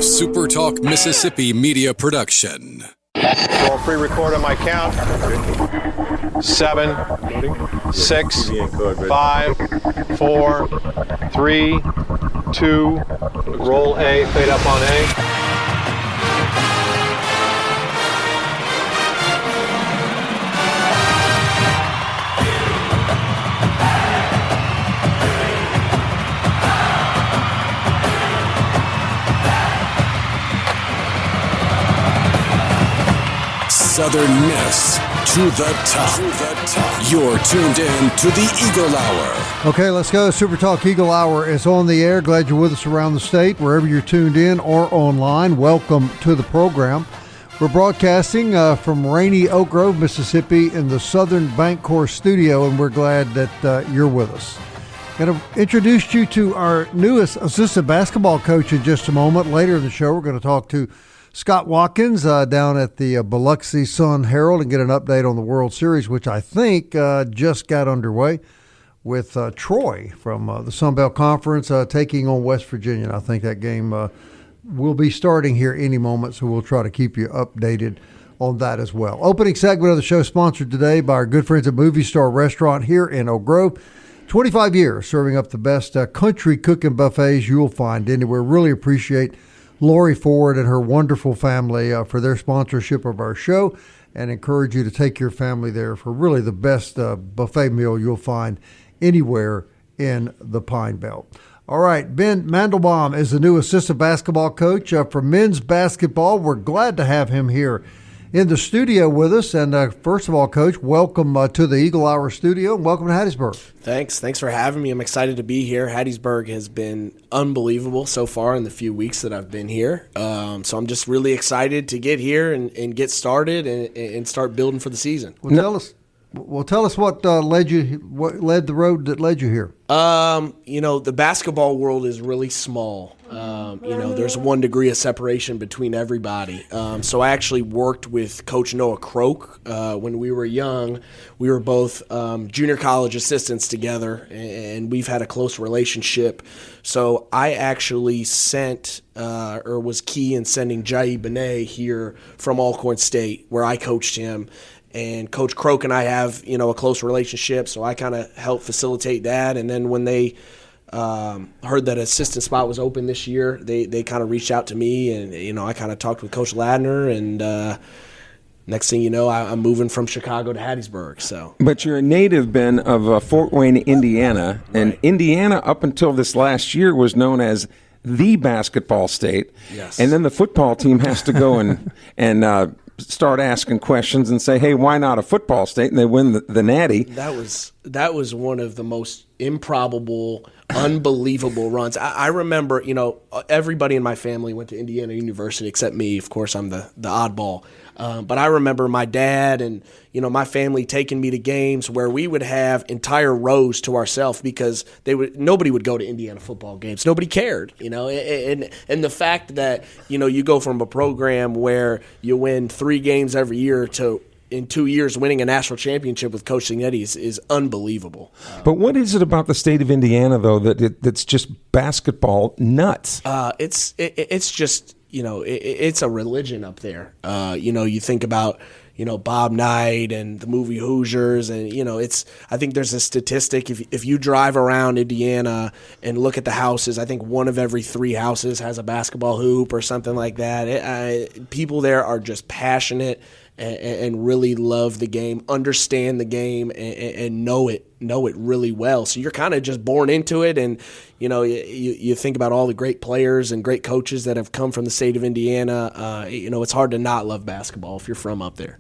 SuperTalk Mississippi media production. We'll pre-record on my count. 7, 6, 5, 4, 3, 2. Roll A, fade up on A. Southern Miss to the top. You're tuned in to the Eagle Hour. Okay, let's go. SuperTalk Eagle Hour is on the air. Glad you're with us around the state, wherever you're tuned in or online. Welcome to the program. We're broadcasting from rainy Oak Grove, Mississippi in the Southern Bancorp studio, and we're glad that you're with us. Going to introduce you to our newest assistant basketball coach in just a moment. Later in the show, we're going to talk to Scott Watkins down at the Biloxi Sun-Herald and get an update on the World Series, which I think just got underway with Troy from the Sun Belt Conference taking on West Virginia. And I think that game will be starting here any moment, so we'll try to keep you updated on that as well. Opening segment of the show sponsored today by our good friends at Movie Star Restaurant here in Oak Grove. 25 years serving up the best country cooking buffets you'll find anywhere. Really appreciate Lori Ford and her wonderful family for their sponsorship of our show, and encourage you to take your family there for really the best buffet meal you'll find anywhere in the Pine Belt. All right, Ben Mandelbaum is the new assistant basketball coach for men's basketball. We're glad to have him here in the studio with us. And first of all, Coach, welcome to the Eagle Hour studio, and welcome to Hattiesburg. Thanks for having me. I'm excited to be here. Hattiesburg has been unbelievable so far in the few weeks that I've been here. So I'm just really excited to get here and get started and start building for the season. Tell us what led the road that led you here. The basketball world is really small. There's 1 degree of separation between everybody. So I actually worked with Coach Noah Croak when we were young. We were both junior college assistants together, and we've had a close relationship. So I actually was key in sending Jai Benet here from Alcorn State, where I coached him. And Coach Croak and I have, a close relationship, so I kind of helped facilitate that. And then when they heard that assistant spot was open this year, they kind of reached out to me, and, I kind of talked with Coach Ladner, and next thing you know, I'm moving from Chicago to Hattiesburg. So, but you're a native, Ben, of Fort Wayne, Indiana, Right. And Indiana up until this last year was known as the basketball state. Yes. And then the football team has to go and start asking questions and say, hey, why not a football state? And they win the Natty. That was one of the most improbable, unbelievable runs. I remember, everybody in my family went to Indiana University except me. Of course, I'm the oddball. But I remember my dad and, my family taking me to games where we would have entire rows to ourselves because nobody would go to Indiana football games. Nobody cared, and the fact that, you go from a program where you win 3 games every year to in 2 years winning a national championship with Coach Signetti is unbelievable. But what is it about the state of Indiana, though, that's just basketball nuts? It's just, it's a religion up there. You think about, Bob Knight and the movie Hoosiers, and, I think there's a statistic, if you drive around Indiana and look at the houses, I think 1 of every 3 houses has a basketball hoop or something like that. People there are just passionate and really love the game, understand the game, and know it really well. So you're kind of just born into it, and you think about all the great players and great coaches that have come from the state of Indiana. It's hard to not love basketball if you're from up there.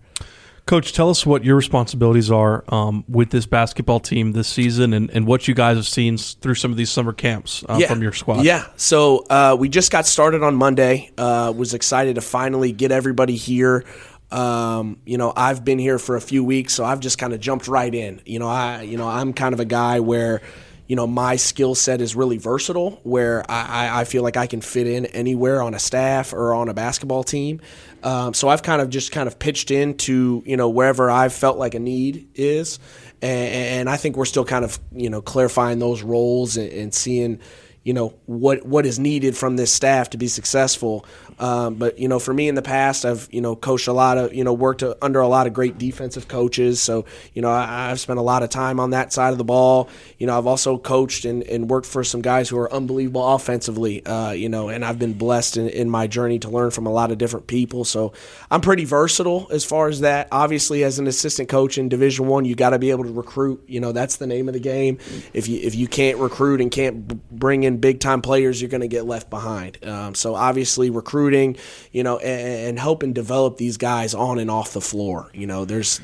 Coach, tell us what your responsibilities are with this basketball team this season and what you guys have seen through some of these summer camps from your squad. Yeah, so we just got started on Monday. Was excited to finally get everybody here. I've been here for a few weeks, so I've just kind of jumped right in. I'm kind of a guy where, my skill set is really versatile, where I feel like I can fit in anywhere on a staff or on a basketball team. So I've kind of pitched into, wherever I've felt like a need is. And I think we're still kind of, clarifying those roles and seeing, what is needed from this staff to be successful. But for me in the past, I've coached a lot of worked under a lot of great defensive coaches. So I've spent a lot of time on that side of the ball. I've also coached and worked for some guys who are unbelievable offensively. And I've been blessed in my journey to learn from a lot of different people. So I'm pretty versatile as far as that. Obviously, as an assistant coach in Division I, you got to be able to recruit. That's the name of the game. If you can't recruit and can't bring in big time players, you're going to get left behind. So obviously recruiting, and helping develop these guys on and off the floor. There's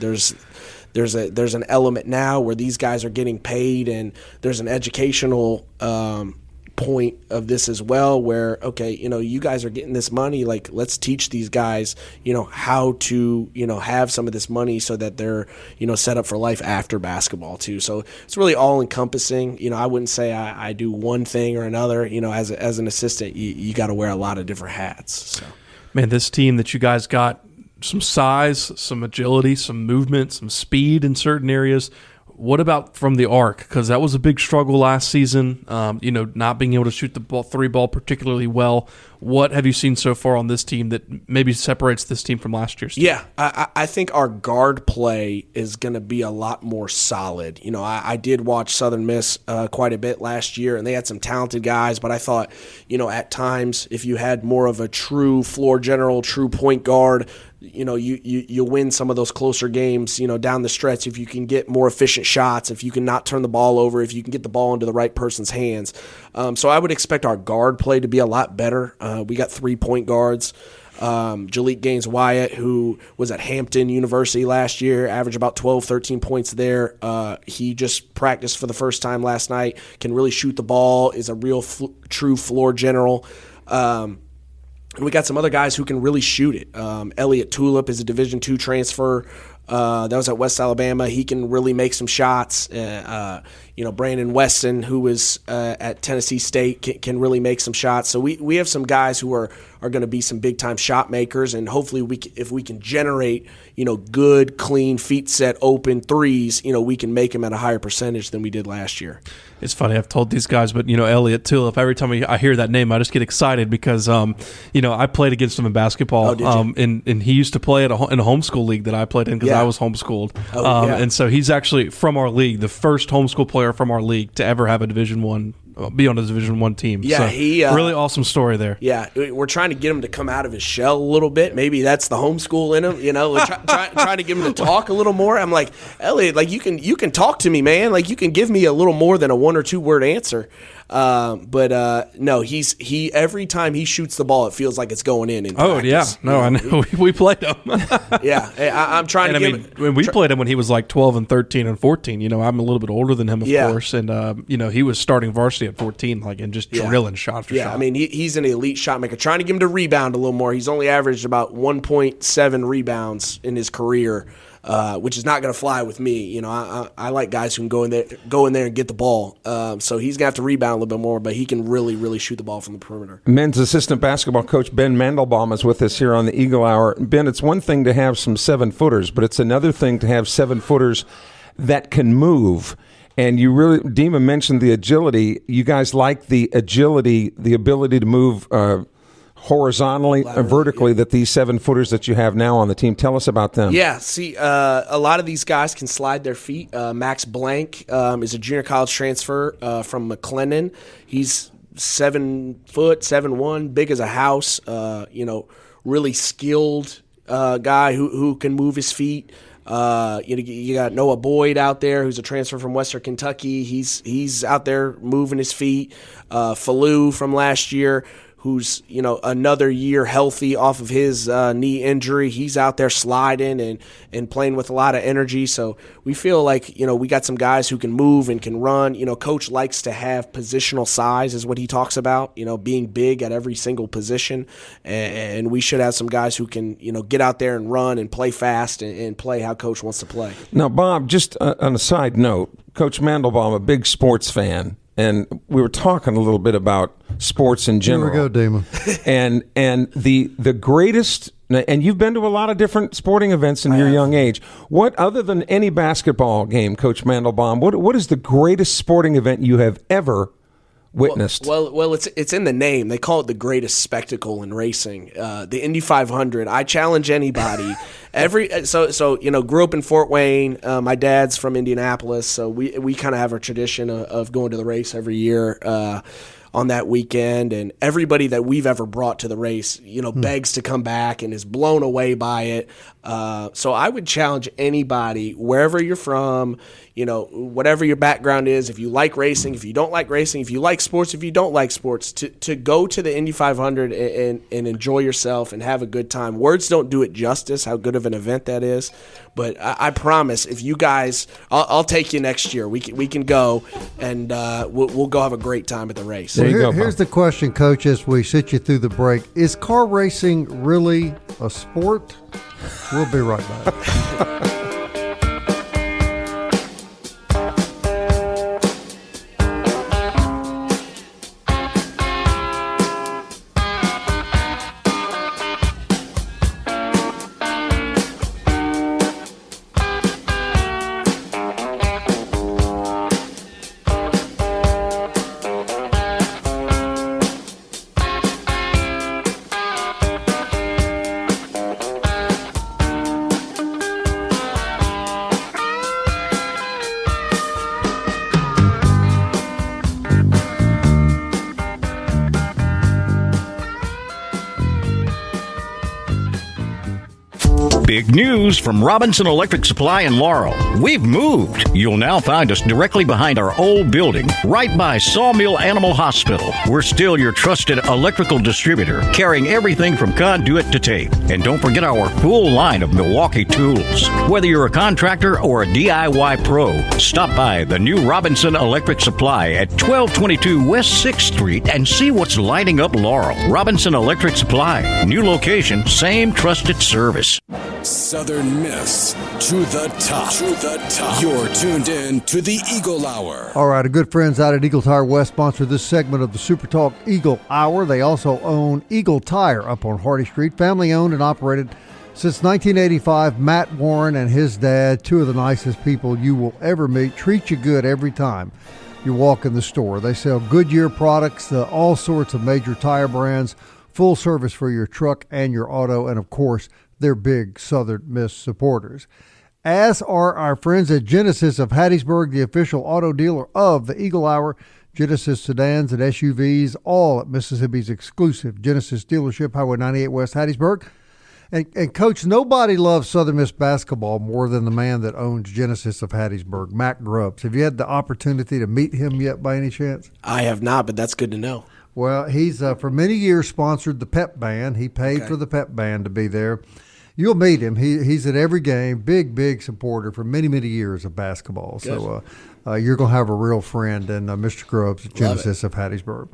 an element now where these guys are getting paid, and there's an educational point of this as well, where you guys are getting this money, like let's teach these guys how to have some of this money so that they're set up for life after basketball too. So it's really all encompassing. I wouldn't say I do one thing or another. As an assistant, you got to wear a lot of different hats. So man, this team that you guys got, some size, some agility, some movement, some speed in certain areas. What about from the arc? Because that was a big struggle last season, not being able to shoot the three ball particularly well. What have you seen so far on this team that maybe separates this team from last year's team? Yeah, I think our guard play is going to be a lot more solid. I did watch Southern Miss quite a bit last year, and they had some talented guys, but I thought, at times, if you had more of a true floor general, true point guard, you win some of those closer games, down the stretch if you can get more efficient shots, if you can not turn the ball over, if you can get the ball into the right person's hands. So I would expect our guard play to be a lot better. We got 3 point guards. Jalik Gaines-Wyatt, who was at Hampton University last year, averaged about 12, 13 points there. He just practiced for the first time last night, can really shoot the ball, is a real true floor general. And we got some other guys who can really shoot it. Elliott Tulip is a Division II transfer. That was at West Alabama. He can really make some shots. Brandon Weston, who was at Tennessee State, can really make some shots. So we have some guys who are going to be some big-time shot makers, and hopefully if we can generate good, clean, feet set, open threes, we can make them at a higher percentage than we did last year. It's funny, I've told these guys, but Elliott Tulip, every time I hear that name, I just get excited because I played against him in basketball. Oh, did you? And he used to play in a homeschool league that I played in because I was homeschooled. And so he's actually from our league, the first homeschool player from our league to ever have a Division I, be on a Division I team. Yeah, so he really awesome story there. Yeah, we're trying to get him to come out of his shell a little bit. Maybe that's the homeschool in him. We're trying to get him to talk a little more. I'm like, Elliot, like you can talk to me, man. Like you can give me a little more than a 1 or 2 word answer. No, he every time he shoots the ball, it feels like it's going in practice. Yeah, no, I know. We played him. Yeah, I'm trying to. When we played him when he was like 12 and 13 and 14. I'm a little bit older than him, of course, and he was starting varsity at 14, and just drilling shot after shot. He's an elite shot maker. Trying to get him to rebound a little more. He's only averaged about 1.7 rebounds in his career. Which is not going to fly with me. I like guys who can go in there and get the ball. So he's going to have to rebound a little bit more, but he can really, really shoot the ball from the perimeter. Men's assistant basketball coach Ben Mandelbaum is with us here on the Eagle Hour. Ben, it's one thing to have some 7-footers, but it's another thing to have 7-footers that can move. And Dima mentioned the agility. You guys like the agility, the ability to move horizontally and vertically, that these 7-footers that you have now on the team. Tell us about them. Yeah, see, a lot of these guys can slide their feet. Max Blank is a junior college transfer from McLennan. He's 7 foot, 7'1", big as a house. Really skilled guy who can move his feet. You got Noah Boyd out there, who's a transfer from Western Kentucky. He's out there moving his feet. Falou from last year, who's another year healthy off of his knee injury. He's out there sliding and playing with a lot of energy. So we feel like we got some guys who can move and can run. Coach likes to have positional size, is what he talks about. Being big at every single position, and we should have some guys who can get out there and run and play fast and play how Coach wants to play. Now, Bob, just on a side note, Coach Mandelbaum, a big sports fan. And we were talking a little bit about sports in general. Here we go, Dima. and the greatest, and you've been to a lot of different sporting events in your young age. What, other than any basketball game, Coach Mandelbaum, what is the greatest sporting event you have ever witnessed? Well, it's in the name. They call it the greatest spectacle in racing, the Indy 500. I challenge anybody. Grew up in Fort Wayne. My dad's from Indianapolis, so we kind of have a tradition of going to the race every year on that weekend. And everybody that we've ever brought to the race, begs to come back and is blown away by it. So I would challenge anybody, wherever you're from, whatever your background is, if you like racing, if you don't like racing, if you like sports, if you don't like sports, to go to the Indy 500 and enjoy yourself and have a good time. Words don't do it justice, how good of an event that is. But I promise, if you guys, I'll take you next year. We can go, and we'll go have a great time at the race. Here's the question, Coach, as we sit you through the break. Is car racing really a sport? We'll be right back. Big news from Robinson Electric Supply in Laurel. We've moved. You'll now find us directly behind our old building, right by Sawmill Animal Hospital. We're still your trusted electrical distributor, carrying everything from conduit to tape. And don't forget our full line of Milwaukee tools. Whether you're a contractor or a DIY pro, stop by the new Robinson Electric Supply at 1222 West 6th Street and see what's lighting up Laurel. Robinson Electric Supply. New location, same trusted service. Southern Miss to the top. You're tuned in to the Eagle Hour. All right, our good friends out at Eagle Tire West sponsor this segment of the SuperTalk Eagle Hour. They also own Eagle Tire up on Hardy Street, family owned and operated since 1985. Matt Warren and his dad, two of the nicest people you will ever meet, treat you good every time you walk in the store. They sell Goodyear products, all sorts of major tire brands, full service for your truck and your auto, and of course, they're big Southern Miss supporters, as are our friends at Genesis of Hattiesburg, the official auto dealer of the Eagle Hour. Genesis sedans and SUVs, all at Mississippi's exclusive Genesis dealership, Highway 98 West Hattiesburg. And Coach, nobody loves Southern Miss basketball more than the man that owns Genesis of Hattiesburg, Mac Grubbs. Have you had the opportunity to meet him yet by any chance? I have not, but that's good to know. Well, he's for many years sponsored the pep band. He paid for the pep band to be there. You'll meet him. He's at every game. Big supporter for many years of basketball. Good. So you're going to have a real friend in Mr. Grubbs at Genesis of Hattiesburg.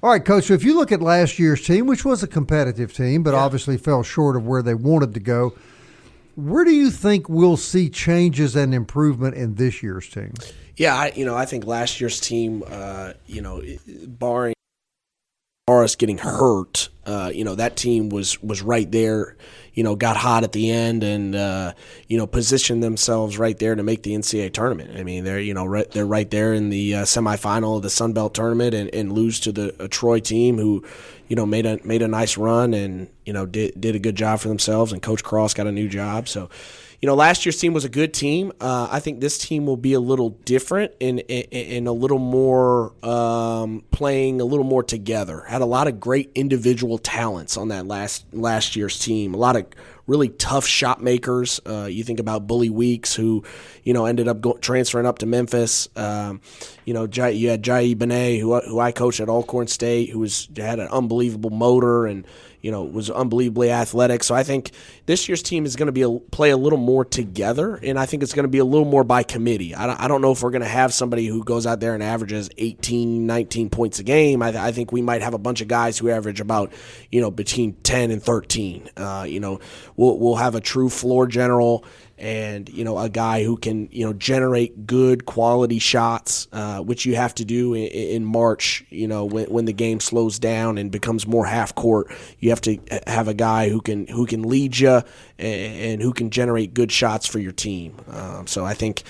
All right, Coach, so if you look at last year's team, which was a competitive team, but obviously fell short of where they wanted to go, where do you think we'll see changes and improvement in this year's team? Yeah, I think last year's team, barring us getting hurt, that team was right there, got hot at the end and, positioned themselves right there to make the NCAA tournament. I mean, they're right there in the semifinal of the Sun Belt tournament and lose to a Troy team who, made a nice run and, did a good job for themselves, and Coach Cross got a new job. So, last year's team was a good team. I think this team will be a little different and a little more playing a little more together. Had a lot of great individual talents on that last year's team. A lot of really tough shot makers. You think about Bully Weeks, who ended up transferring up to Memphis. You had Jai Benet, who I coached at Alcorn State, who had an unbelievable motor and was unbelievably athletic. So I think this year's team is going to play a little more together, and I think it's going to be a little more by committee. I don't know if we're going to have somebody who goes out there and averages 18, 19 points a game. I think we might have a bunch of guys who average about, between 10 and 13. We'll have a true floor general and, a guy who can, generate good quality shots, which you have to do in March, when the game slows down and becomes more half court. You have to have a guy who can lead you and who can generate good shots for your team. So I think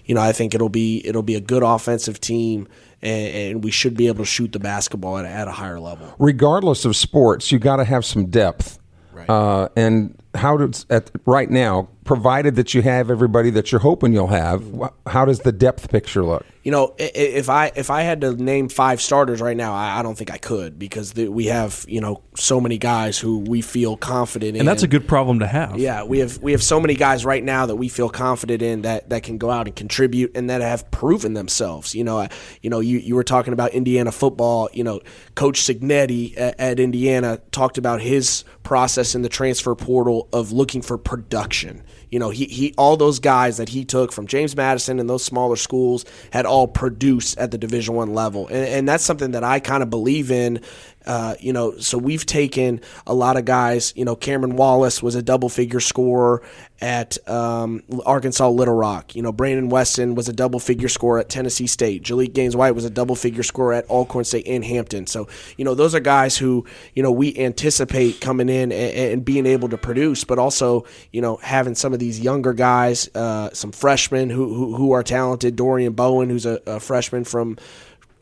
it'll be a good offensive team and we should be able to shoot the basketball at a higher level. Regardless of sports, you got to have some depth. Right. And how does right now, provided that you have everybody that you're hoping you'll have, how does the depth picture look? If I had to name 5 starters right now, I don't think I could, because we have so many guys who we feel confident in, and that's a good problem to have. Yeah, we have so many guys right now that we feel confident in that can go out and contribute and that have proven themselves. You were talking about Indiana football. Coach Signetti at Indiana talked about his process in the transfer portal of looking for production. He all those guys that he took from James Madison and those smaller schools had all produced at the Division I level, and that's something that I kind of believe in. So we've taken a lot of guys. Cameron Wallace was a double-figure scorer at Arkansas Little Rock. Brandon Weston was a double-figure scorer at Tennessee State. Jalik Gaines-White was a double-figure scorer at Alcorn State and Hampton. So, those are guys who, we anticipate coming in and being able to produce, but also, having some of these younger guys, some freshmen who are talented. Dorian Bowen, who's a freshman from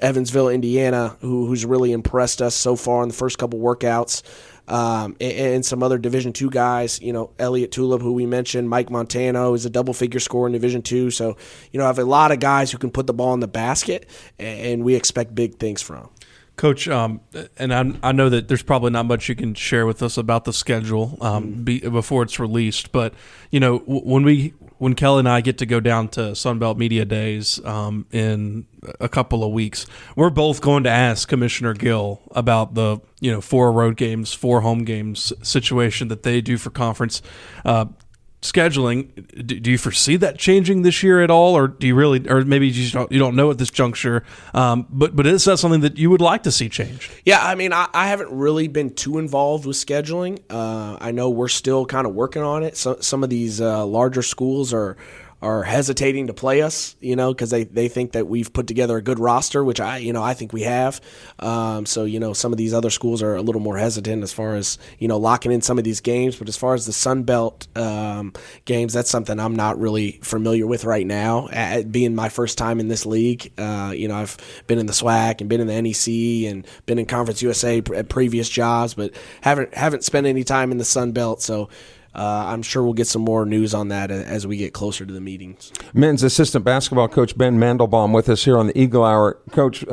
Evansville, Indiana, who's really impressed us so far in the first couple workouts, and some other Division II guys. Elliot Tulip, who we mentioned, Mike Montano is a double-figure scorer in Division II. So, I have a lot of guys who can put the ball in the basket, and we expect big things from. Coach, and I know that there's probably not much you can share with us about the schedule before it's released, but when Kelly and I get to go down to Sunbelt Media Days in a couple of weeks, we're both going to ask Commissioner Gill about the 4 road games, 4 home games situation that they do for conference scheduling. Do you foresee that changing this year at all, or do you really, or maybe you don't know at this juncture? But is that something that you would like to see changed? Yeah, I haven't really been too involved with scheduling. I know we're still kind of working on it. So some of these larger schools are hesitating to play us, because they think that we've put together a good roster, which I think we have. So some of these other schools are a little more hesitant as far as, locking in some of these games. But as far as the Sun Belt games, that's something I'm not really familiar with right now. Being my first time in this league, I've been in the SWAC and been in the NEC and been in Conference USA at previous jobs, but haven't spent any time in the Sun Belt. So I'm sure we'll get some more news on that as we get closer to the meetings. Men's assistant basketball coach Ben Mandelbaum with us here on the Eagle Hour. Coach,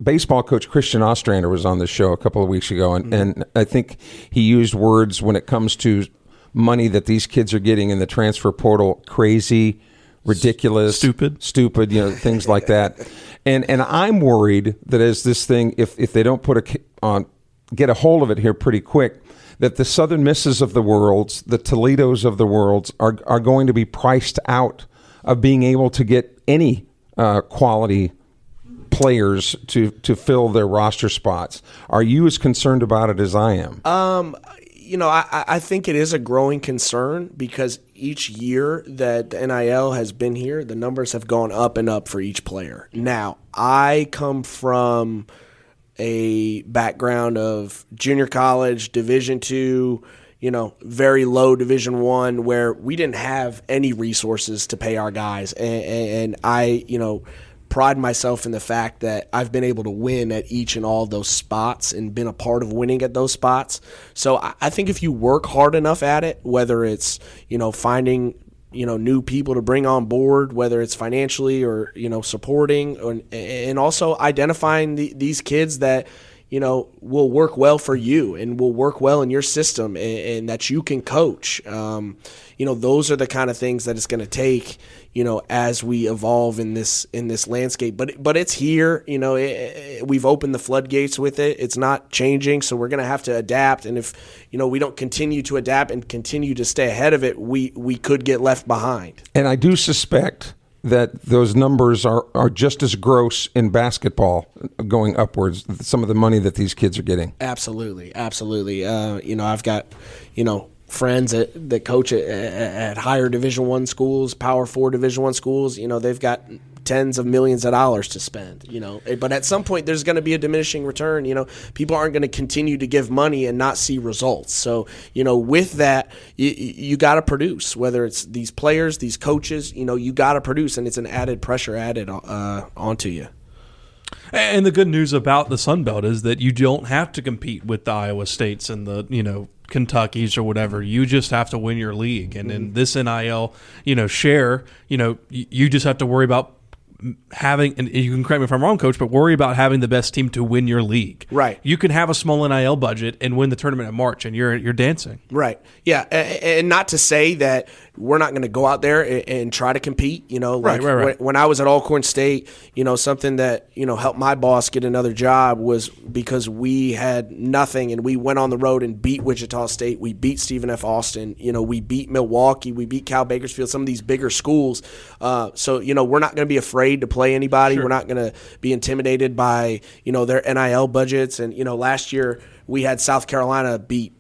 baseball coach Christian Ostrander was on the show a couple of weeks ago, and I think he used words when it comes to money that these kids are getting in the transfer portal: crazy, ridiculous, stupid, things like that. And I'm worried that as this thing, if they don't get a hold of it here pretty quick, that the Southern Misses of the world, the Toledos of the world, are going to be priced out of being able to get any quality players to fill their roster spots. Are you as concerned about it as I am? I think it is a growing concern, because each year that the NIL has been here, the numbers have gone up and up for each player. Now, I come from a background of junior college, Division II, very low Division I, where we didn't have any resources to pay our guys. And I, pride myself in the fact that I've been able to win at each and all of those spots and been a part of winning at those spots. So I think if you work hard enough at it, whether it's, finding new people to bring on board, whether it's financially or, supporting, and also identifying these kids that, will work well for you and will work well in your system and that you can coach. Those are the kind of things that it's going to take, as we evolve in this landscape. But it's here. We've opened the floodgates with it. It's not changing, so we're going to have to adapt. And if we don't continue to adapt and continue to stay ahead of it, we could get left behind. And I do suspect that those numbers are just as gross in basketball going upwards, some of the money that these kids are getting. Absolutely. I've got, friends that coach at higher Division I schools, Power 4 Division I schools. They've got tens of millions of dollars to spend, but at some point there's going to be a diminishing return. People aren't going to continue to give money and not see results. So, with that, you got to produce, whether it's these players, these coaches, you got to produce, and it's an added pressure added onto you. And the good news about the Sun Belt is that you don't have to compete with the Iowa States and the, Kentuckys or whatever. You just have to win your league. And in this NIL, share, you just have to worry about having, and you can correct me if I'm wrong, Coach, but worry about having the best team to win your league. Right. You can have a small NIL budget and win the tournament in March, and you're dancing. Right. Yeah, and not to say that we're not going to go out there and try to compete. Right. When I was at Alcorn State, something that helped my boss get another job was because we had nothing and we went on the road and beat Wichita State. We beat Stephen F. Austin. We beat Milwaukee. We beat Cal Bakersfield. Some of these bigger schools. So we're not going to be afraid to play anybody. Sure. We're not going to be intimidated by their NIL budgets. And last year we had South Carolina beat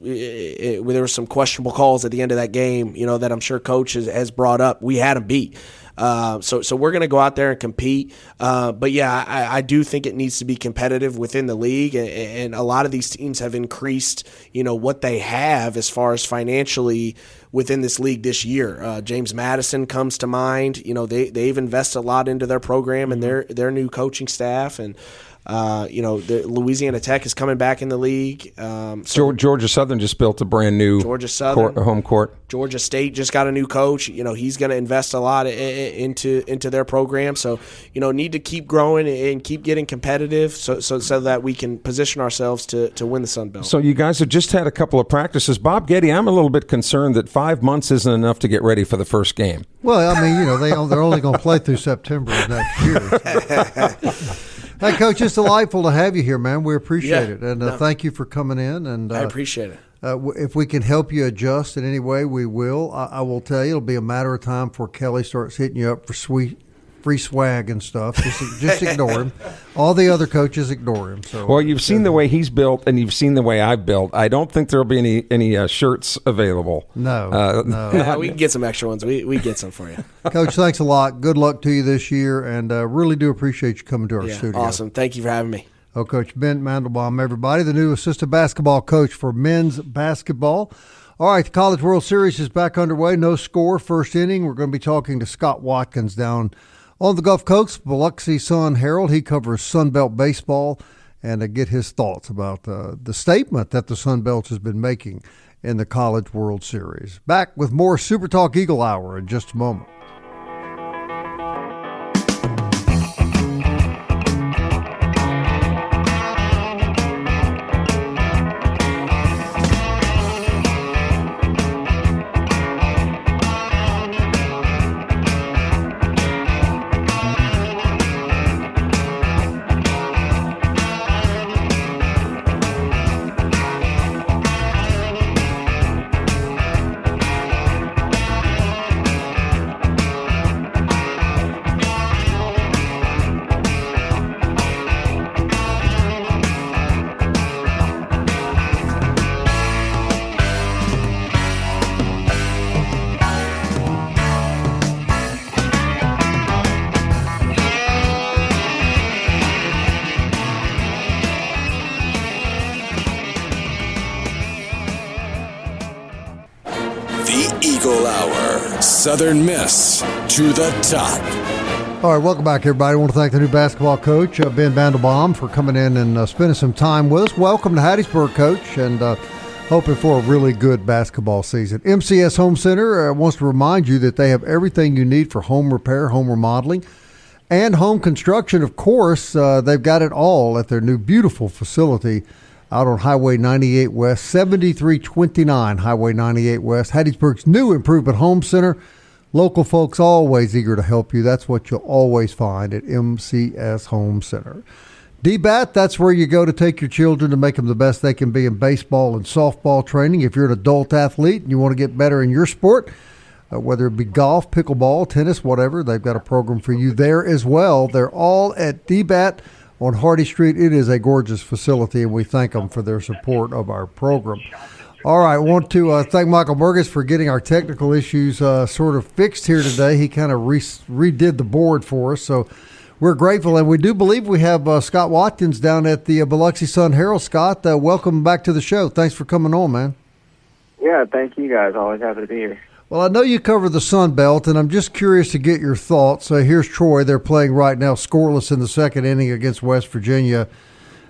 there were some questionable calls at the end of that game, that I'm sure Coach has brought up. We had them beat. So we're going to go out there and compete. But, yeah, I do think it needs to be competitive within the league. And a lot of these teams have increased, what they have as far as financially within this league this year. James Madison comes to mind. They've invested a lot into their program and their new coaching staff. And the Louisiana Tech is coming back in the league. Georgia Southern just built a brand new home court. Georgia State just got a new coach. He's going to invest a lot into their program. So, need to keep growing and keep getting competitive so that we can position ourselves to win the Sun Belt. So you guys have just had a couple of practices. Bob Getty, I'm a little bit concerned that 5 months isn't enough to get ready for the first game. Well, I mean, they're only going to play through September of next year. Hey, Coach, it's delightful to have you here, man. We appreciate it. And thank you for coming in. And I appreciate it. If we can help you adjust in any way, we will. I will tell you, it'll be a matter of time before Kelly starts hitting you up for free swag and stuff. Just ignore him. All the other coaches ignore him. So, well, you've seen the way he's built, and you've seen the way I've built. I don't think there'll be any shirts available. No. Yeah, we can get some extra ones. We get some for you. Coach, thanks a lot. Good luck to you this year, and really do appreciate you coming to our studio. Awesome. Thank you for having me. Oh, Coach Ben Mandelbaum, everybody, the new assistant basketball coach for men's basketball. All right, the College World Series is back underway. No score, first inning. We're going to be talking to Scott Watkins down on the Gulf Coast, Biloxi Sun Herald. He covers Sun Belt baseball, and to get his thoughts about the statement that the Sun Belt has been making in the College World Series. Back with more Super Talk Eagle Hour in just a moment. Eagle Hour. Southern Miss to the top. All right, welcome back, everybody. I want to thank the new basketball coach, Ben Mandelbaum, for coming in and spending some time with us. Welcome to Hattiesburg, Coach, and hoping for a really good basketball season. MCS Home Center wants to remind you that they have everything you need for home repair, home remodeling, and home construction. Of course, they've got it all at their new beautiful facility out on Highway 98 West, 7329 Highway 98 West, Hattiesburg's new improvement home center. Local folks always eager to help you. That's what you'll always find at MCS Home Center. DBAT, that's where you go to take your children to make them the best they can be in baseball and softball training. If you're an adult athlete and you want to get better in your sport, whether it be golf, pickleball, tennis, whatever, they've got a program for you there as well. They're all at DBAT on Hardy Street. It is a gorgeous facility, and we thank them for their support of our program. All right, I want to thank Michael Burgess for getting our technical issues sort of fixed here today. He kind of redid the board for us, so we're grateful. And we do believe we have Scott Watkins down at the Biloxi Sun Herald. Scott, welcome back to the show. Thanks for coming on, man. Yeah, thank you guys. Always happy to be here. Well, I know you cover the Sun Belt, and I'm just curious to get your thoughts. Here's Troy. They're playing right now scoreless in the second inning against West Virginia.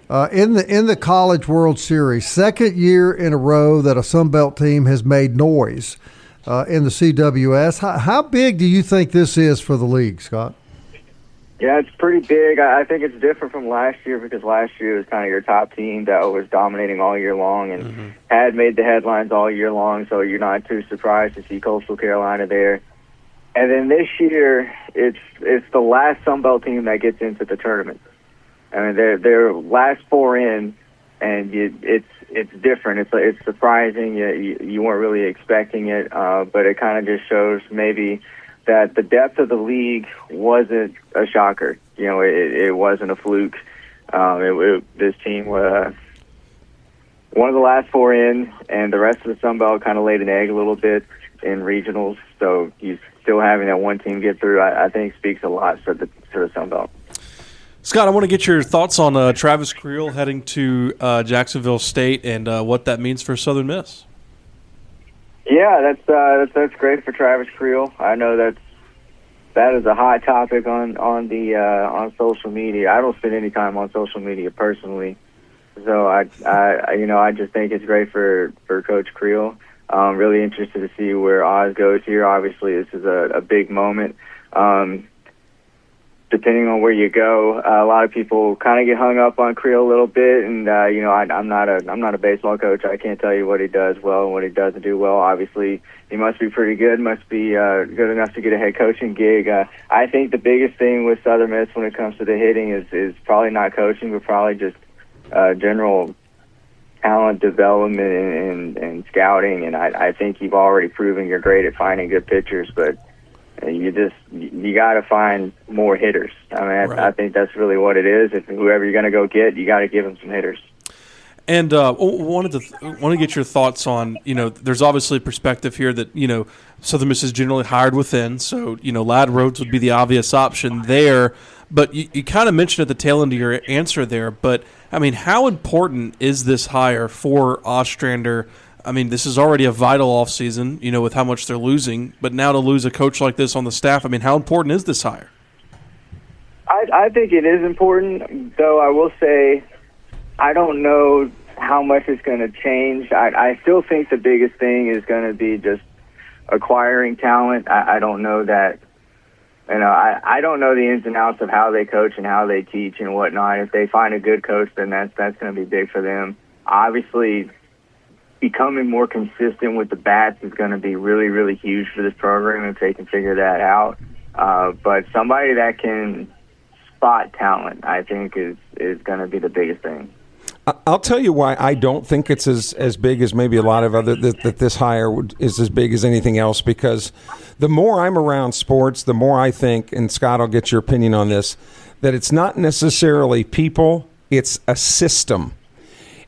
In the College World Series, second year in a row that a Sun Belt team has made noise in the CWS. How big do you think this is for the league, Scott? Yeah, it's pretty big. I think it's different from last year because last year was kind of your top team that was dominating all year long and had made the headlines all year long, so you're not too surprised to see Coastal Carolina there. And then this year, it's the last Sun Belt team that gets into the tournament. I mean, they're last four in, and it's different. It's surprising. You weren't really expecting it, but it kind of just shows maybe that the depth of the league wasn't a shocker. It wasn't a fluke. This team was one of the last four in, and the rest of the Sun Belt kind of laid an egg a little bit in regionals. So you still having that one team get through, I think speaks a lot for the Sun Belt. Scott, I want to get your thoughts on Travis Creel heading to Jacksonville State and what that means for Southern Miss. Yeah, that's great for Travis Creel. I know that is a hot topic on social media. I don't spend any time on social media personally, so I just think it's great for Coach Creel. Really interested to see where Oz goes here. Obviously, this is a big moment. Depending on where you go, a lot of people kind of get hung up on Creel a little bit, and I'm not a baseball coach. I can't tell you what he does well and what he doesn't do well. Obviously, he must be pretty good, must be good enough to get a head coaching gig. I think the biggest thing with Southern Miss when it comes to the hitting is probably not coaching, but probably just general talent development and scouting. And I think you've already proven you're great at finding good pitchers, but you got to find more hitters. I mean, I think that's really what it is. If whoever you're going to go get, you got to give them some hitters. And wanted to get your thoughts on, there's obviously perspective here that, Southern Miss is generally hired within. So, Ladd Rhodes would be the obvious option there. But you kind of mentioned at the tail end of your answer there. But, I mean, how important is this hire for Ostrander? I mean, this is already a vital offseason, with how much they're losing. But now to lose a coach like this on the staff, I mean, how important is this hire? I think it is important, though I will say I don't know how much it's going to change. I still think the biggest thing is going to be just acquiring talent. I don't know that. I don't know the ins and outs of how they coach and how they teach and whatnot. If they find a good coach, then that's going to be big for them. Obviously, becoming more consistent with the bats is going to be really, really huge for this program if they can figure that out. But somebody that can spot talent, I think, is going to be the biggest thing. I'll tell you why I don't think it's as big as maybe a lot of other that this hire is as big as anything else, because the more I'm around sports, the more I think, and Scott, I'll get your opinion on this, that it's not necessarily people, it's a system.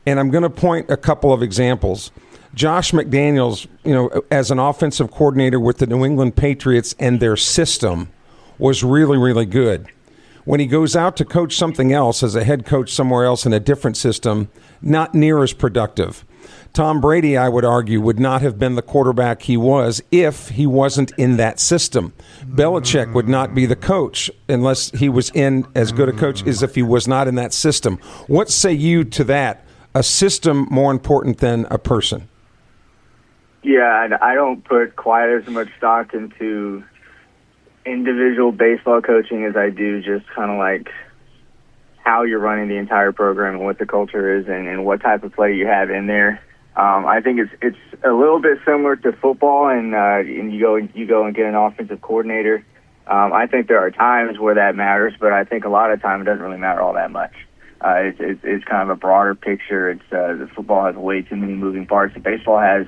And I'm going to point a couple of examples. Josh McDaniels, as an offensive coordinator with the New England Patriots and their system was really, really good. When he goes out to coach something else as a head coach somewhere else in a different system, not near as productive. Tom Brady, I would argue, would not have been the quarterback he was if he wasn't in that system. Belichick would not be the coach unless he was in as good a coach as if he was not in that system. What say you to that? A system more important than a person? Yeah, I don't put quite as much stock into individual baseball coaching as I do just kind of like how you're running the entire program and what the culture is and what type of play you have in there. I think it's a little bit similar to football, and you go and get an offensive coordinator. I think there are times where that matters, but I think a lot of the time it doesn't really matter all that much. It's kind of a broader picture. The football has way too many moving parts. The baseball has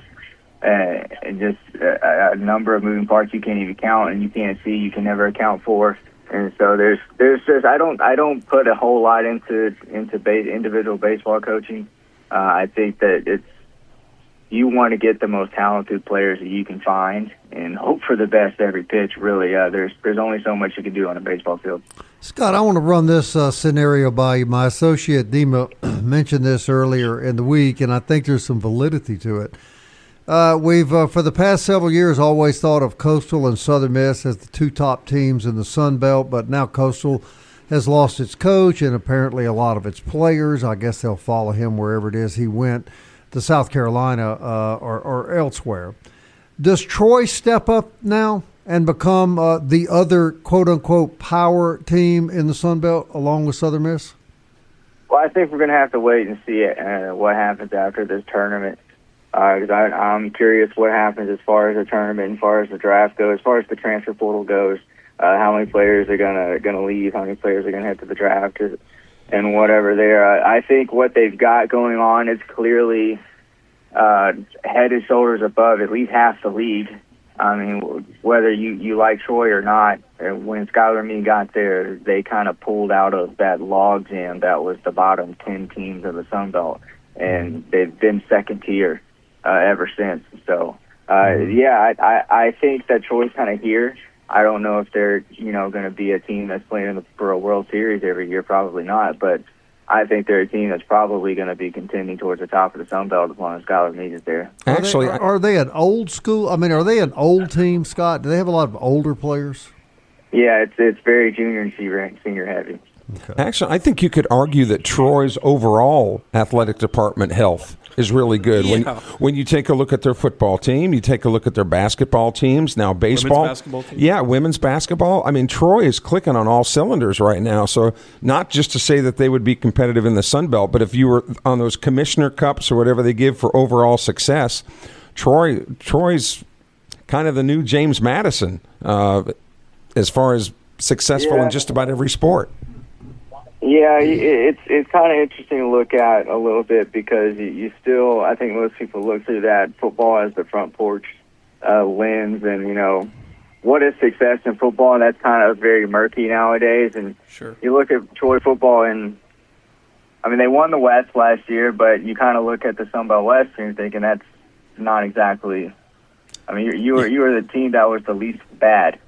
just a number of moving parts you can't even count, and you can't see, you can never account for. And so there's just I don't put a whole lot into individual baseball coaching. I think that you want to get the most talented players that you can find and hope for the best every pitch. Really, there's only so much you can do on a baseball field. Scott, I want to run this scenario by you. My associate Dima mentioned this earlier in the week, and I think there's some validity to it. We've, for the past several years, always thought of Coastal and Southern Miss as the two top teams in the Sun Belt, but now Coastal has lost its coach and apparently a lot of its players. I guess they'll follow him wherever it is he went, to South Carolina or elsewhere. Does Troy step up now and become the other quote-unquote power team in the Sun Belt along with Southern Miss? Well, I think we're going to have to wait and see what happens after this tournament. Because I'm curious what happens as far as the tournament, as far as the draft goes, as far as the transfer portal goes. How many players are gonna leave? How many players are gonna head to the draft, and whatever there. I think what they've got going on is clearly head and shoulders above at least half the league. I mean, whether you like Troy or not, when Skylar and me got there, they kind of pulled out of that log jam that was the bottom 10 teams of the Sun Belt, and they've been second tier ever since. So, I think that Troy's kind of here. I don't know if they're, going to be a team that's playing for a World Series every year. Probably not. But I think they're a team that's probably going to be contending towards the top of the Sun Belt as long as Skylar Meade is there. Actually, are they an old school? I mean, are they an old team, Scott? Do they have a lot of older players? Yeah, it's very junior and senior heavy. Okay. Actually, I think you could argue that Troy's overall athletic department health is really good. Yeah. When you take a look at their football team, you take a look at their basketball teams, now baseball. Women's basketball team. Yeah, women's basketball. I mean, Troy is clicking on all cylinders right now. So not just to say that they would be competitive in the Sun Belt, but if you were on those Commissioner Cups or whatever they give for overall success, Troy's kind of the new James Madison as far as successful in just about every sport. Yeah, it's kind of interesting to look at a little bit because you still, I think most people look through that football as the front porch lens, and what is success in football, and that's kind of very murky nowadays. And sure, you look at Troy football, and I mean they won the West last year, but you kind of look at the Sun Belt West and you're thinking that's not exactly. I mean you were the team that was the least bad.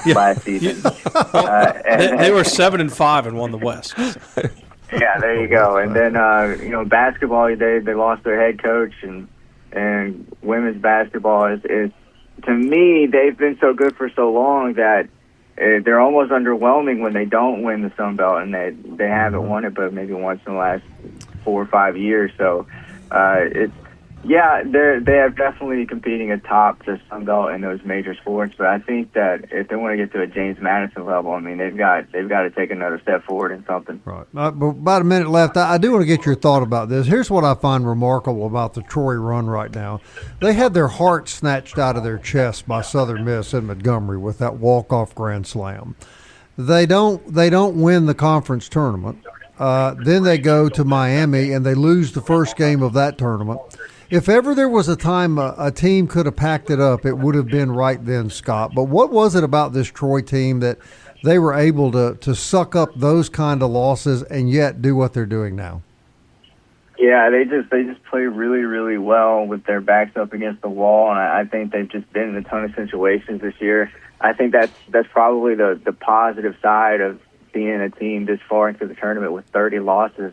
Last season. They were 7-5 and won the West. Yeah, there you go. And then basketball, they lost their head coach, and women's basketball is to me, they've been so good for so long that they're almost underwhelming when they don't win the Sun Belt, and they haven't won it but maybe once in the last 4 or 5 years. So they have definitely competing atop the Sun Belt in those major sports, but I think that if they want to get to a James Madison level, I mean, they've got to take another step forward in something. Right. About a minute left. I do want to get your thought about this. Here's what I find remarkable about the Troy run right now. They had their heart snatched out of their chest by Southern Miss in Montgomery with that walk-off grand slam. They don't win the conference tournament. Then they go to Miami and they lose the first game of that tournament. If ever there was a time a team could have packed it up, it would have been right then, Scott. But what was it about this Troy team that they were able to suck up those kind of losses and yet do what they're doing now? Yeah, they just play really, really well with their backs up against the wall, and I think they've just been in a ton of situations this year. I think that's probably the positive side of being a team this far into the tournament with 30 losses.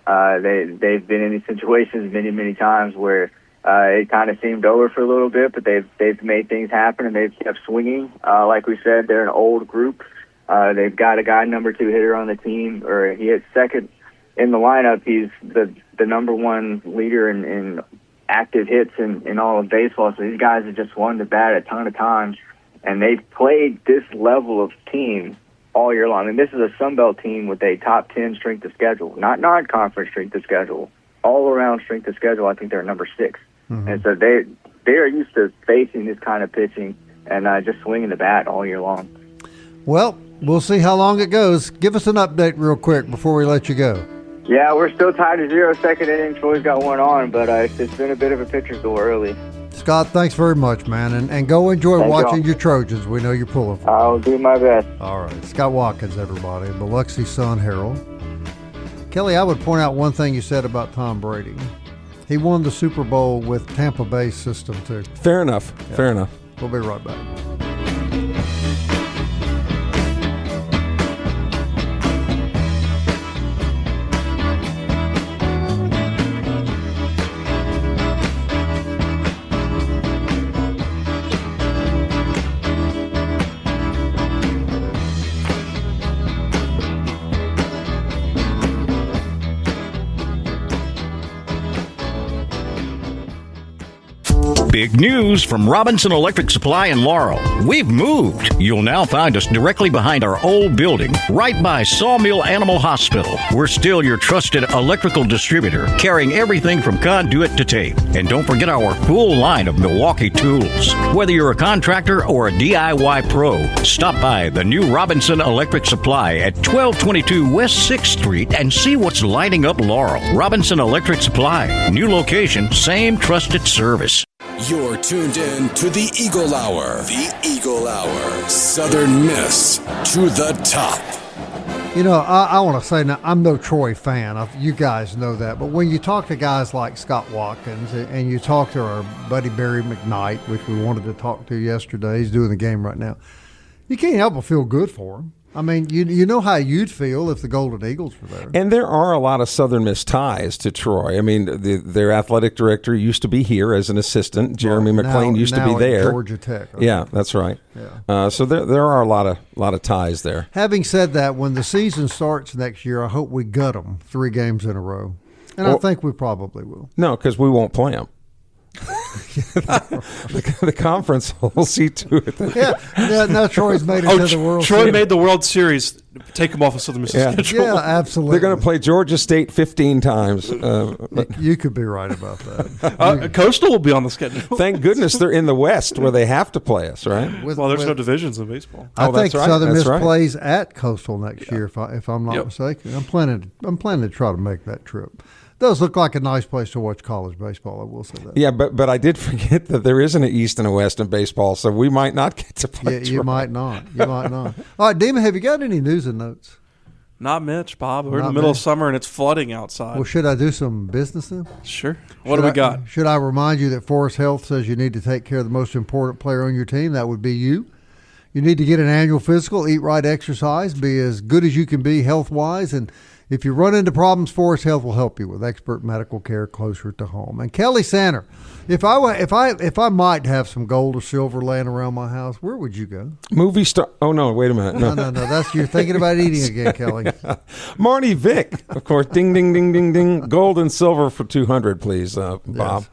They've been in these situations many, many times where it kind of seemed over for a little bit, but they've made things happen and they've kept swinging. Like we said, they're an old group. They've got a guy number 2 hitter on the team, or he hits second in the lineup. He's the number 1 leader in active hits in all of baseball. So these guys have just won the bat a ton of times, and they've played this level of team all year long. I mean, this is a Sun Belt team with a top 10 strength of schedule, not non-conference strength of schedule, all-around strength of schedule. I think they're number 6. Mm-hmm. And so they are used to facing this kind of pitching and just swinging the bat all year long. Well, we'll see how long it goes. Give us an update real quick before we let you go. Yeah, we're still tied to 0, second inning. Troy's got one on, but it's been a bit of a pitcher's duel early. Scott, thanks very much, man, and go enjoy watching your Trojans. We know you're pulling for them. I'll do my best. All right. Scott Watkins, everybody, Biloxi Sun-Herald. Kelly, I would point out one thing you said about Tom Brady. He won the Super Bowl with Tampa Bay's system, too. Fair enough. Yeah. Fair enough. We'll be right back. Big news from Robinson Electric Supply in Laurel. We've moved. You'll now find us directly behind our old building, right by Sawmill Animal Hospital. We're still your trusted electrical distributor, carrying everything from conduit to tape. And don't forget our full line of Milwaukee tools. Whether you're a contractor or a DIY pro, stop by the new Robinson Electric Supply at 1222 West 6th Street and see what's lighting up Laurel. Robinson Electric Supply. New location, same trusted service. You're tuned in to the Eagle Hour. The Eagle Hour. Southern Miss to the top. You know, I want to say, now, I'm no Troy fan. You guys know that. But when you talk to guys like Scott Watkins and you talk to our buddy Barry McKnight, which we wanted to talk to yesterday, he's doing the game right now, you can't help but feel good for him. I mean, you know how you'd feel if the Golden Eagles were there. And there are a lot of Southern Miss ties to Troy. I mean, their athletic director used to be here as an assistant. Jeremy McLean used to be there. Georgia Tech. Okay. Yeah, that's right. Yeah. So there are a lot of ties there. Having said that, when the season starts next year, I hope we gut them 3 games in a row. And I think we probably will. No, because we won't play them. the conference will see to it. Yeah, now Troy's made it to the World Troy Series. made the World Series. Take them off of Southern Miss schedule. Yeah, absolutely. They're going to play Georgia State 15 times. You could be right about that. Coastal will be on the schedule. Thank goodness they're in the West where they have to play us, right? Well, there's no divisions in baseball. I think that's right. Southern Miss That's right. plays at Coastal next year, if I'm not mistaken. I'm planning to try to make that trip. Does look like a nice place to watch college baseball, I will say that. Yeah, but I did forget that there is an East and a West in baseball, so we might not get to play. Yeah, you might not. All right, Demon, have you got any news and notes? Not much, Bob. We're in the middle of summer and it's flooding outside. Well, should I do some business then? Sure. What do we got? Should I remind you that Forest Health says you need to take care of the most important player on your team? That would be you. You need to get an annual physical, eat right, exercise, be as good as you can be health-wise, and if you run into problems, Forest Health will help you with expert medical care closer to home. And Kelly Sander, if I might have some gold or silver laying around my house, where would you go? Movie star. Oh no! Wait a minute. No. That's you're thinking about eating again, Kelly. Marty Vick, of course. Ding, ding, ding, ding, ding. Gold and silver for 200, please, Bob. Yes.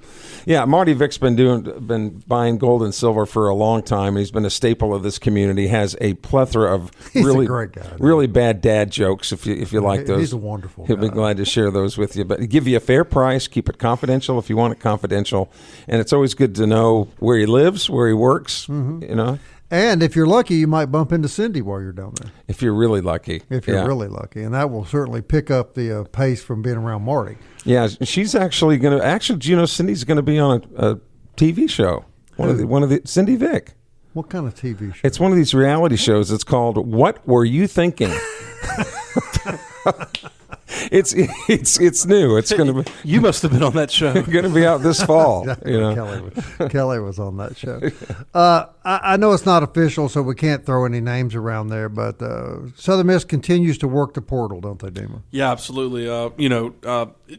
Yeah, Marty Vick's been buying gold and silver for a long time. He's been a staple of this community. Has a plethora of He's a great guy, really bad dad jokes. If you like those, he's a wonderful He'll guy. be glad to share those with you. But give you a fair price. Keep it confidential if you want it confidential. And it's always good to know where he lives, where he works. Mm-hmm. You know. And if you're lucky, you might bump into Cindy while you're down there. If you're really lucky. If you're really lucky. And that will certainly pick up the pace from being around Marty. Yeah, she's actually going to. Actually, you know, Cindy's going to be on a TV show. One of the Cindy Vick. What kind of TV show? It's one of these reality shows. It's called "What Were You Thinking?" It's new. It's going to be. You must have been on that show. Going to be out this fall. You know. Kelly was on that show. I know it's not official, so we can't throw any names around there. But Southern Miss continues to work the portal, don't they, Dima? Yeah, absolutely.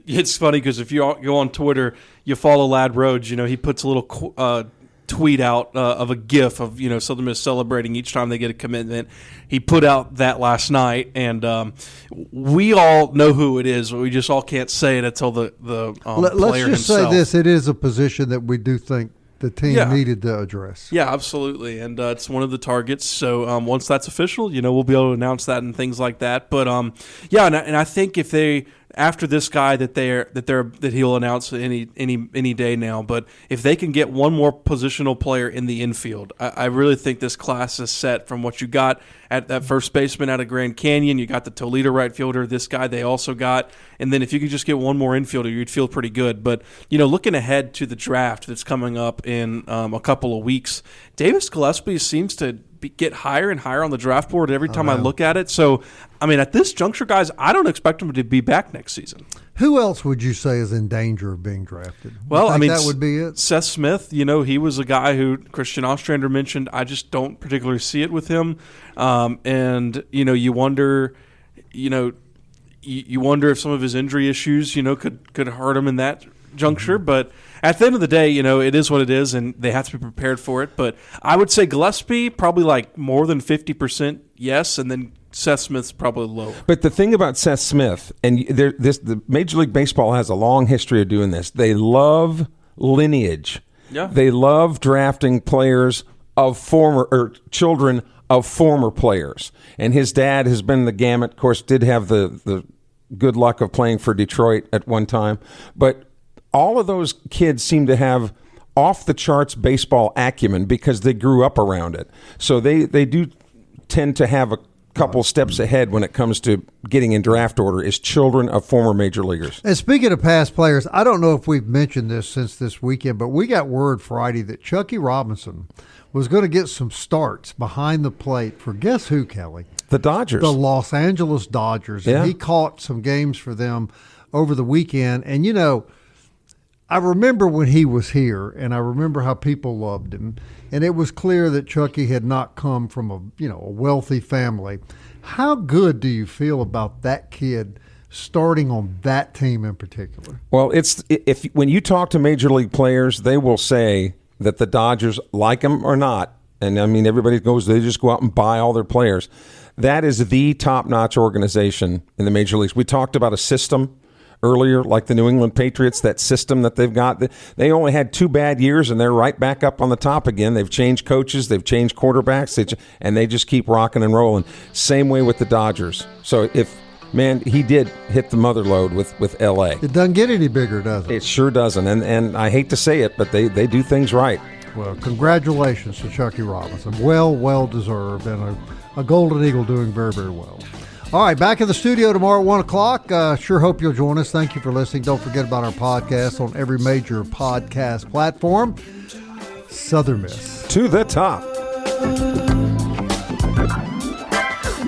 It's funny because if you go on Twitter, you follow Lad Rhodes. You know, he puts a little tweet out of a GIF of Southern Miss celebrating each time they get a commitment. He put out that last night, and we all know who it is, but we just all can't say it until the Let's player just himself. say this: it is a position that we do think the team needed to address. Yeah, absolutely, and it's one of the targets. So once that's official, we'll be able to announce that and things like that. But and I think if they after this guy that he'll announce any day now. But if they can get one more positional player in the infield, I really think this class is set from what you got at that first baseman out of Grand Canyon. You got the Toledo right fielder, this guy they also got. And then if you could just get one more infielder, you'd feel pretty good. But, looking ahead to the draft that's coming up in a couple of weeks, Davis Gillespie seems to get higher and higher on the draft board every time I look at it. So, at this juncture, guys, I don't expect him to be back next season. Who else would you say is in danger of being drafted? Well, that would be it. Seth Smith, he was a guy who Christian Ostrander mentioned. I just don't particularly see it with him. And you wonder, you wonder if some of his injury issues, could hurt him in that juncture. Mm-hmm. But at the end of the day, it is what it is, and they have to be prepared for it. But I would say Gillespie probably like more than 50% yes, and then Seth Smith's probably lower. But the thing about Seth Smith, and the Major League Baseball has a long history of doing this. They love lineage. Yeah. They love drafting players of children of former players. And his dad has been the gamut. Of course, did have the good luck of playing for Detroit at one time. But all of those kids seem to have off-the-charts baseball acumen because they grew up around it. So they do tend to have a couple steps ahead when it comes to getting in draft order as children of former major leaguers. And speaking of past players, I don't know if we've mentioned this since this weekend, but we got word Friday that Chucky Robinson was going to get some starts behind the plate for guess who, Kelly? The Dodgers. The Los Angeles Dodgers. Yeah. And he caught some games for them over the weekend. And, you know, I remember when he was here, and I remember how people loved him. And it was clear that Chucky had not come from a wealthy family. How good do you feel about that kid starting on that team in particular? Well, when you talk to major league players, they will say that the Dodgers, like him or not, and I mean everybody they just go out and buy all their players. That is the top-notch organization in the major leagues. We talked about a system earlier, like the New England Patriots, that system that they've got. They only had 2 bad years, and they're right back up on the top again. They've changed coaches. They've changed quarterbacks. And they just keep rocking and rolling. Same way with the Dodgers. So he did hit the mother load with L.A. It doesn't get any bigger, does it? It sure doesn't. And I hate to say it, but they do things right. Well, congratulations to Chucky Robinson. Well deserved, and a Golden Eagle doing very, very well. All right, back in the studio tomorrow at 1 o'clock. Sure hope you'll join us. Thank you for listening. Don't forget about our podcast on every major podcast platform. Southern Miss. To the top.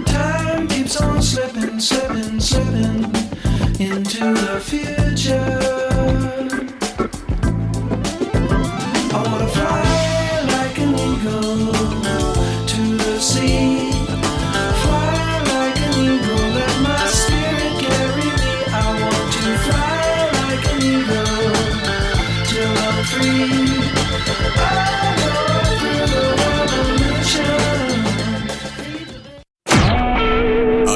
Time keeps on slipping into the future. I want to fly like an eagle to the sea.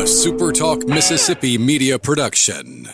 SuperTalk Mississippi Media Production.